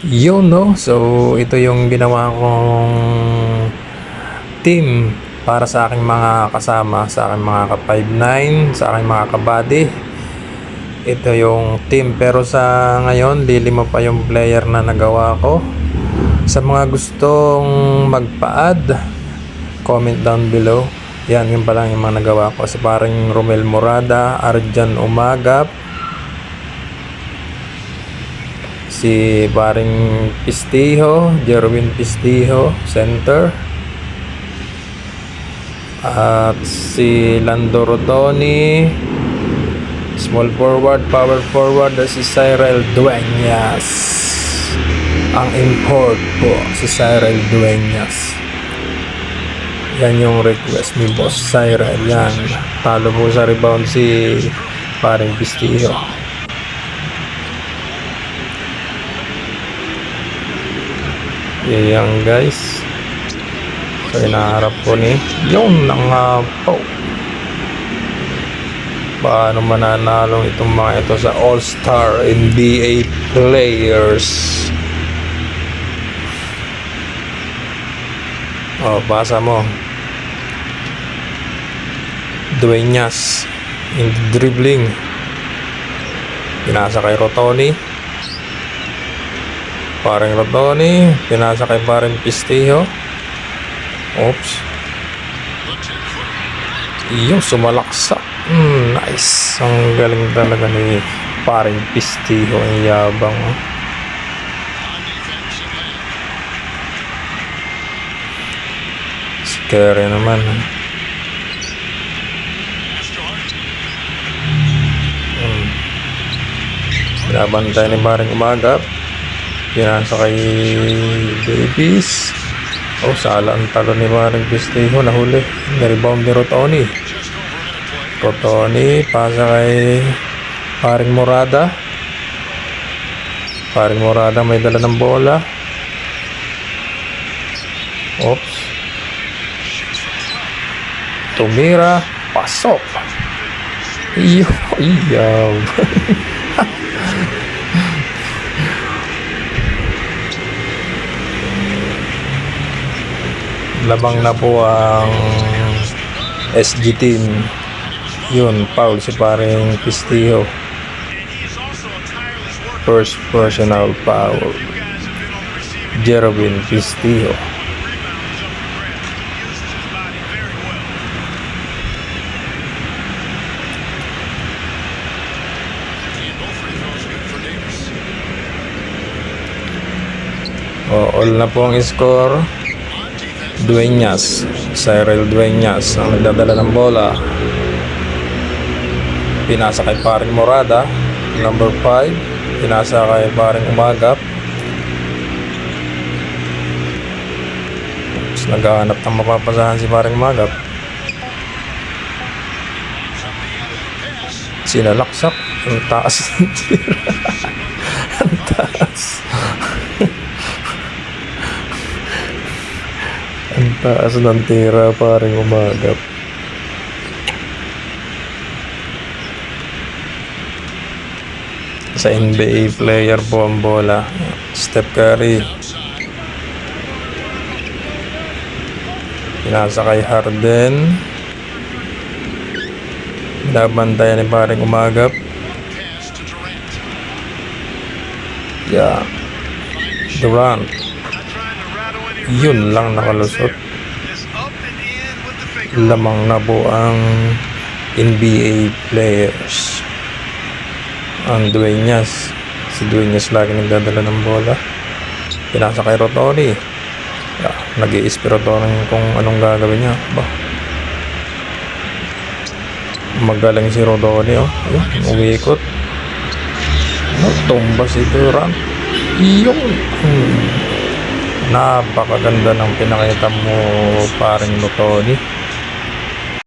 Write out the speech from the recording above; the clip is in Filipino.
Yun, no? So, ito yung ginawa kong team para sa aking mga kasama, sa aking mga ka-5'9", sa aking mga kabady. Ito yung team. Pero sa ngayon, lilima pa yung player na nagawa ko. Sa mga gustong magpa-add, comment down below. Yan, yun pa lang yung mga nagawa ko. Si paring Romel Morada, Arjan Umagap, si paring Pistijo, Jerwin Pistijo, center, at si Lando Rotoni, small forward, power forward, si Cyril Dueñas. Ang import po, si Cyril Dueñas. Yan yung request ni Boss Cyril. Yan, talo po sa rebound si paring Pistijo. Yan guys. So inaharap ko ni yung nangapaw. Paano mananalo itong mga ito sa All-Star NBA players? Oh, basa mo. Dueñas in dribbling. Pinasa kay Rotoni. Parang Rotoni, pinasa kay parang Pistijo. Oops. Yung sumalaksak. Nice. Ang galing talaga ni parang Pistijo. Ang yabang. Scary naman. Binabantay ni parang Umagap. Pinasa kay Davis. Oh, sala ang talo ni Maring Pistijo. Nahuli. Nirebound ni Rotoni. Rotoni, pasa kay paring Morada. Paring Morada may dala ng bola. Oops. Tumira. Pasok. Iyaw. Labang na po ang SG team. Yun, foul si paring Pistijo. First personal foul. Jerwin Pistijo. All na po ang score. Dueñas, Cyril Dueñas ang nagdadala ng bola. Pinasa kay paring Morada, number 5. Pinasa kay paring Umagap. Tapos naghahanap ng mapapasahan si paring Umagap. Sinalaksak. Ang taas ng tira. Ang taas. Ang taas ng tira paring Umagap. Sa NBA player po ang bola. Steph Curry. Pinasa kay Harden. Binabantayan ni paring Umagap. Yeah. Durant. Yun lang nakalusot. Lamang na po ang NBA players. Ang Dueñas. Si Dueñas lagi nagdadala ng bola. Pinasa kay Rotoni. Nag-i-ispi Rotoni kung anong gagawin niya. Magaling si Rotoni. Umiikot. Tumba si Durant. Yung napakaganda ng pinakita mo paring Rotoni.